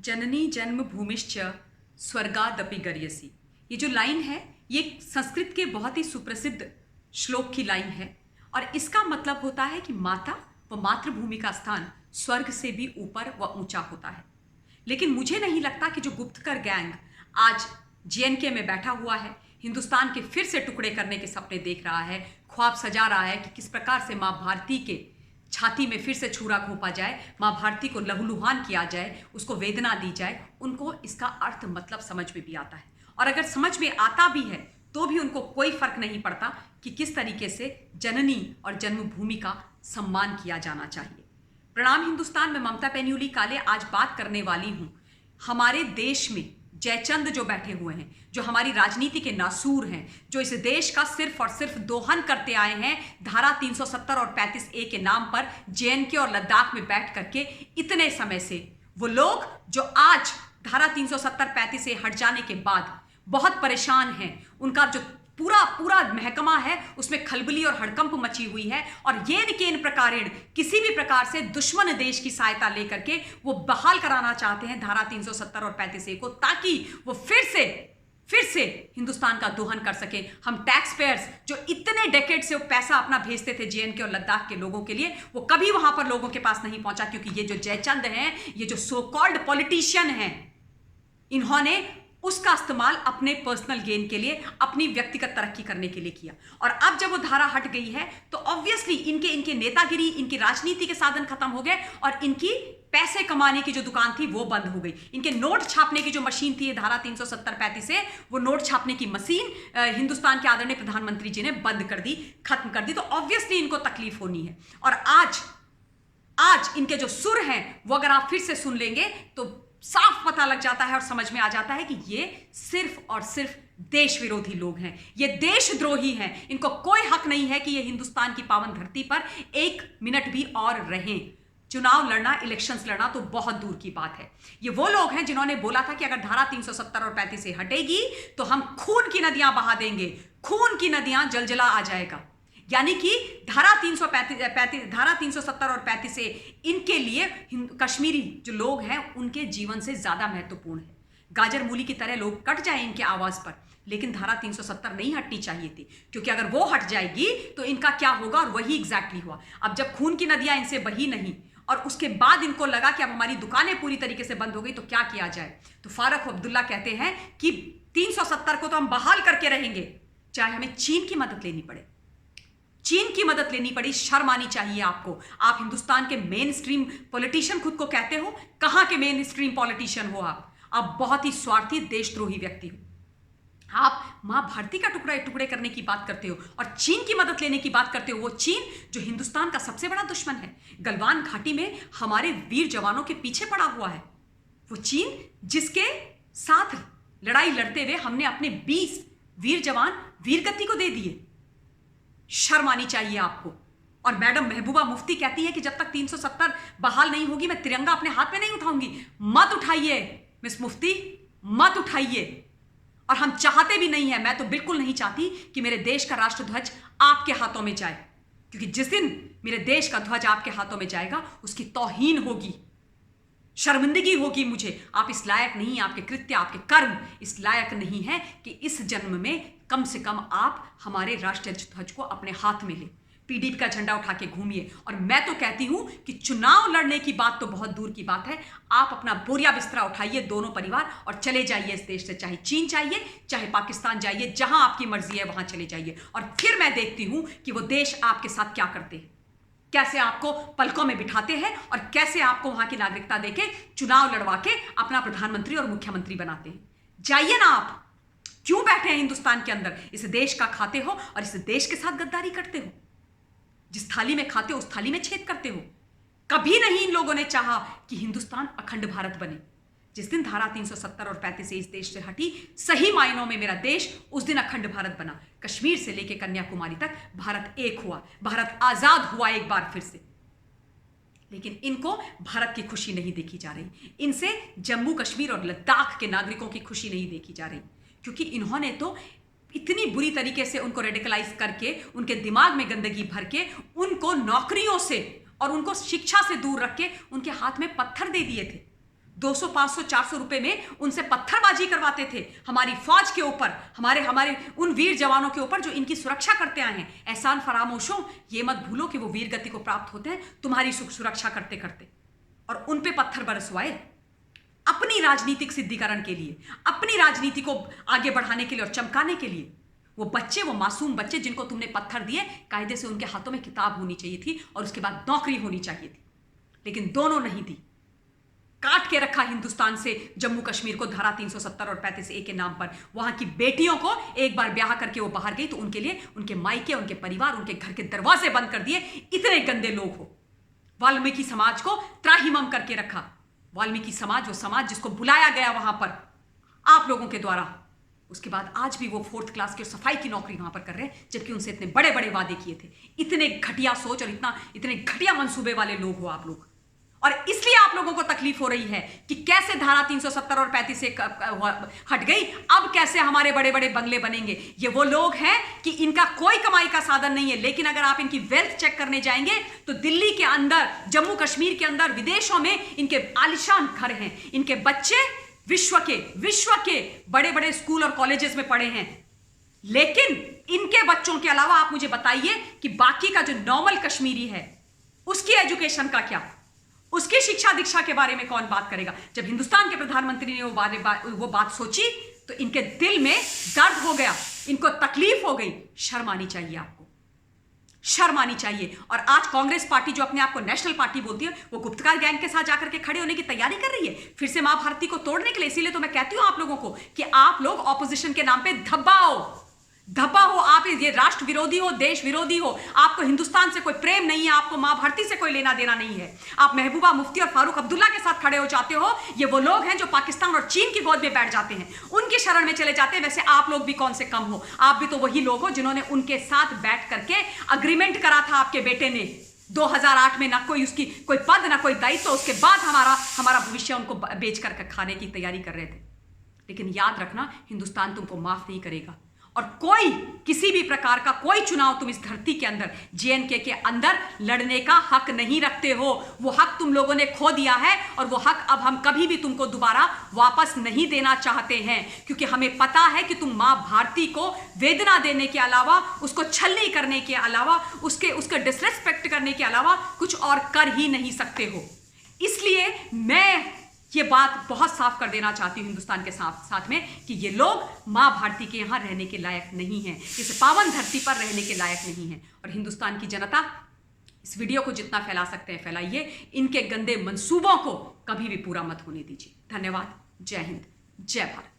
जननी जन्मभूमिश्च स्वर्गादपि गर्यसी। ये जो लाइन है ये संस्कृत के बहुत ही सुप्रसिद्ध श्लोक की लाइन है और इसका मतलब होता है कि माता व मातृभूमि का स्थान स्वर्ग से भी ऊपर व ऊंचा होता है। लेकिन मुझे नहीं लगता कि जो गुप्तकर गैंग आज जेएनके में बैठा हुआ है, हिंदुस्तान के फिर से टुकड़े करने के सपने देख रहा है, ख्वाब सजा रहा है कि किस प्रकार से माँ भारती के छाती में फिर से छुरा घोंपा जाए, माँ भारती को लहूलुहान किया जाए, उसको वेदना दी जाए, उनको इसका अर्थ मतलब समझ में भी आता है। और अगर समझ में आता भी है तो भी उनको कोई फर्क नहीं पड़ता कि किस तरीके से जननी और जन्मभूमि का सम्मान किया जाना चाहिए। प्रणाम हिंदुस्तान में ममता पेन्यूली काले आज बात करने वाली हूँ हमारे देश में जयचंद जो बैठे हुए हैं, जो हमारी राजनीति के नासूर हैं, जो इस देश का सिर्फ और सिर्फ दोहन करते आए हैं धारा 370 और 35A के नाम पर जेएनके और लद्दाख में बैठ करके इतने समय से, वो लोग जो आज धारा 370-35A हट जाने के बाद बहुत परेशान हैं, उनका जो पूरा महकमा है उसमें खलबली और हड़कंप मची हुई है और येन केन प्रकारेण किसी भी प्रकार से दुश्मन देश की सहायता लेकर के वो बहाल कराना चाहते हैं धारा 370 और 35A को, ताकि वो फिर से हिंदुस्तान का दोहन कर सके। हम टैक्स पेयर्स जो इतने डेकेड से वो पैसा अपना भेजते थे जेएनके और लद्दाख के लोगों के लिए, वो कभी वहां पर लोगों के पास नहीं पहुंचा, क्योंकि ये जो जयचंद हैं, ये जो सो कॉल्ड पॉलिटिशियन हैं, इन्होंने उसका इस्तेमाल अपने पर्सनल गेन के लिए, अपनी व्यक्तिगत तरक्की करने के लिए किया। और अब जब वो धारा हट गई है तो ऑब्वियसली इनके नेतागिरी, इनकी राजनीति के साधन खत्म हो गए और इनकी पैसे कमाने की जो दुकान थी वो बंद हो गई। इनके नोट छापने की जो मशीन थी धारा 370-35 वो नोट छापने की मशीन हिंदुस्तान के आदरणीय प्रधानमंत्री जी ने बंद कर दी, खत्म कर दी। तो ऑब्वियसली इनको तकलीफ होनी है। और आज इनके जो सुर हैं वो अगर आप फिर से सुन लेंगे तो साफ पता लग जाता है और समझ में आ जाता है कि ये सिर्फ और सिर्फ देश विरोधी लोग हैं, ये देशद्रोही हैं। इनको कोई हक नहीं है कि ये हिंदुस्तान की पावन धरती पर एक मिनट भी और रहें। चुनाव लड़ना, इलेक्शंस लड़ना तो बहुत दूर की बात है। ये वो लोग हैं जिन्होंने बोला था कि अगर धारा 370 और 35 हटेगी तो हम खून की नदियां बहा देंगे, खून की नदियां जलजला आ जाएगा। यानी कि धारा 370 और 35 इनके लिए कश्मीरी जो लोग हैं उनके जीवन से ज्यादा महत्वपूर्ण है। गाजर मूली की तरह लोग कट जाए इनके आवाज पर, लेकिन धारा 370 नहीं हटनी चाहिए थी, क्योंकि अगर वो हट जाएगी तो इनका क्या होगा, और वही एग्जैक्टली हुआ। अब जब खून की नदियां इनसे बही नहीं और उसके बाद इनको लगा कि अब हमारी दुकानें पूरी तरीके से बंद हो गई तो क्या किया जाए, तो फारूक अब्दुल्ला कहते हैं कि 370 को तो हम बहाल करके रहेंगे, चाहे हमें चीन की मदद लेनी पड़े। चीन की मदद लेनी पड़ी, शर्म आनी चाहिए आपको। आप हिंदुस्तान के मेन स्ट्रीम पॉलिटिशियन खुद को कहते हो, कहां के मेन स्ट्रीम पॉलिटिशियन हो आप बहुत ही स्वार्थी देशद्रोही व्यक्ति हो। आप मां भारती का टुकड़े करने की बात करते हो और चीन की मदद लेने की बात करते हो। वो चीन जो हिंदुस्तान का सबसे बड़ा दुश्मन है, गलवान घाटी में हमारे वीर जवानों के पीछे पड़ा हुआ है। वो चीन जिसके साथ लड़ाई लड़ते हुए हमने अपने 20 वीर जवान वीरगति को दे दिए। शर्म आनी चाहिए आपको। और मैडम महबूबा मुफ्ती कहती है कि जब तक 370 बहाल नहीं होगी मैं तिरंगा अपने हाथ में नहीं उठाऊंगी। मत उठाइए मिस मुफ्ती, मत उठाइए। और हम चाहते भी नहीं है, मैं तो बिल्कुल नहीं चाहती कि मेरे देश का राष्ट्रध्वज आपके हाथों में जाए, क्योंकि जिस दिन मेरे देश का ध्वज आपके हाथों में जाएगा उसकी तौहीन होगी, शर्मिंदगी होगी मुझे। आप इस लायक नहीं, आपके कृत्य, आपके कर्म इस लायक नहीं है कि इस जन्म में कम से कम आप हमारे राष्ट्रीय ध्वज को अपने हाथ में ले, पीडीपी का झंडा उठा के घूमिए। और मैं तो कहती हूं कि चुनाव लड़ने की बात तो बहुत दूर की बात है। आप अपना बोरिया बिस्तरा उठाइए दोनों परिवार और चले जाइए इस देश से, चाहे चीन चाहिए चाहे पाकिस्तान जाइए, जहां आपकी मर्जी है वहां चले जाइए। और फिर मैं देखती हूं कि वो देश आपके साथ क्या करते हैं, कैसे आपको पलकों में बिठाते हैं और कैसे आपको वहां की नागरिकता देके चुनाव लड़वा के अपना प्रधानमंत्री और मुख्यमंत्री बनाते हैं। जाइए ना, आप क्यों बैठे हैं हिंदुस्तान के अंदर? इस देश का खाते हो और इस देश के साथ गद्दारी करते हो। जिस थाली में खाते हो उस थाली में छेद करते हो। कभी नहीं इन लोगों ने चाहा कि हिंदुस्तान अखंड भारत बने। जिस दिन धारा 370 और 35 इस देश से हटी, सही मायनों में मेरा देश उस दिन अखंड भारत बना। कश्मीर से लेकर कन्याकुमारी तक भारत एक हुआ, भारत आजाद हुआ एक बार फिर से। लेकिन इनको भारत की खुशी नहीं देखी जा रही, इनसे जम्मू कश्मीर और लद्दाख के नागरिकों की खुशी नहीं देखी जा रही, क्योंकि इन्होंने तो इतनी बुरी तरीके से उनको रेडिकलाइज करके, उनके दिमाग में गंदगी भर के, उनको नौकरियों से और उनको शिक्षा से दूर रख के उनके हाथ में पत्थर दे दिए थे। 200, 500, 400 रुपए में उनसे पत्थरबाजी करवाते थे हमारी फौज के ऊपर, हमारे उन वीर जवानों के ऊपर जो इनकी सुरक्षा करते आए हैं। एहसान फरामोशों, ये मत भूलो कि वो वीर गति को प्राप्त होते हैं तुम्हारी सुरक्षा करते करते, और उन पे पत्थर बरसवाए अपनी राजनीतिक सिद्धिकरण के लिए, अपनी राजनीति को आगे बढ़ाने के लिए और चमकाने के लिए। वो बच्चे, वो मासूम बच्चे जिनको तुमने पत्थर दिए, कायदे से उनके हाथों में किताब होनी चाहिए थी और उसके बाद नौकरी होनी चाहिए थी, लेकिन दोनों नहीं दी। काट के रखा हिंदुस्तान से जम्मू कश्मीर को धारा 370 और 35A के नाम पर। वहां की बेटियों को एक बार ब्याह करके वो बाहर गई तो उनके लिए उनके मायके, उनके परिवार, उनके घर के दरवाजे बंद कर दिए। इतने गंदे लोग हो। वाल्मीकि समाज को त्राहिमाम करके रखा। वाल्मीकि समाज, वो समाज जिसको बुलाया गया वहां पर आप लोगों के द्वारा, उसके बाद आज भी वो 4th क्लास की सफाई की नौकरी वहां पर कर रहे हैं, जबकि उनसे इतने बड़े बड़े वादे किए थे। इतने घटिया सोच और इतने घटिया मंसूबे वाले लोग हो आप लोग, और इसलिए आप लोगों को तकलीफ हो रही है कि कैसे धारा 370 और 35 से हट गई, अब कैसे हमारे बड़े बड़े बंगले बनेंगे। ये वो लोग हैं कि इनका कोई कमाई का साधन नहीं है, लेकिन अगर आप इनकी वेल्थ चेक करने जाएंगे तो दिल्ली के अंदर, जम्मू कश्मीर के अंदर, विदेशों में इनके आलिशान घर हैं। इनके बच्चे विश्व के बड़े बड़े स्कूल और कॉलेजेस में पढ़े हैं, लेकिन इनके बच्चों के अलावा आप मुझे बताइए कि बाकी का जो नॉर्मल कश्मीरी है उसकी एजुकेशन का क्या, उसकी शिक्षा दीक्षा के बारे में कौन बात करेगा। जब हिंदुस्तान के प्रधानमंत्री ने वो बात सोची तो इनके दिल में दर्द हो गया, इनको तकलीफ हो गई। शर्म आनी चाहिए आपको, शर्म आनी चाहिए। और आज कांग्रेस पार्टी जो अपने आप को नेशनल पार्टी बोलती है, वो गुप्तकार गैंग के साथ जाकर के खड़े होने की तैयारी कर रही है फिर से मां भारती को तोड़ने के लिए। इसीलिए तो मैं कहती हूं आप लोगों को कि आप लोग ऑपोजिशन के नाम पे धब्बा हो। आप ये राष्ट्र विरोधी हो, देश विरोधी हो, आपको हिंदुस्तान से कोई प्रेम नहीं है, आपको मां भारती से कोई लेना देना नहीं है। आप महबूबा मुफ्ती और फारूक अब्दुल्ला के साथ खड़े हो जाते हो। ये वो लोग हैं जो पाकिस्तान और चीन की गोद में बैठ जाते हैं, उनकी शरण में चले जाते हैं। वैसे आप लोग भी कौन से कम हो, आप भी तो वही लोग हो जिन्होंने उनके साथ बैठ करके अग्रीमेंट करा था आपके बेटे ने 2008 में। ना कोई उसकी कोई पद, ना कोई दायित्व, उसके बाद हमारा भविष्य उनको बेच कर खाने की तैयारी कर रहे थे। लेकिन याद रखना, हिंदुस्तान तुमको माफ नहीं करेगा, और कोई किसी भी प्रकार का कोई चुनाव तुम इस धरती के अंदर, JNK के अंदर लड़ने का हक नहीं रखते हो। वो हक तुम लोगों ने खो दिया है, और वो हक अब हम कभी भी तुमको दोबारा वापस नहीं देना चाहते हैं, क्योंकि हमें पता है कि तुम मां भारती को वेदना देने के अलावा, उसको छलनी करने के अलावा, उसके डिसरेस्पेक्ट करने के अलावा कुछ और कर ही नहीं सकते हो। इसलिए मैं ये बात बहुत साफ कर देना चाहती हूं हिंदुस्तान के साथ में कि ये लोग मां भारती के यहां रहने के लायक नहीं हैं, इस पावन धरती पर रहने के लायक नहीं हैं। और हिंदुस्तान की जनता, इस वीडियो को जितना फैला सकते हैं फैलाइए, इनके गंदे मंसूबों को कभी भी पूरा मत होने दीजिए। धन्यवाद। जय हिंद, जय भारत।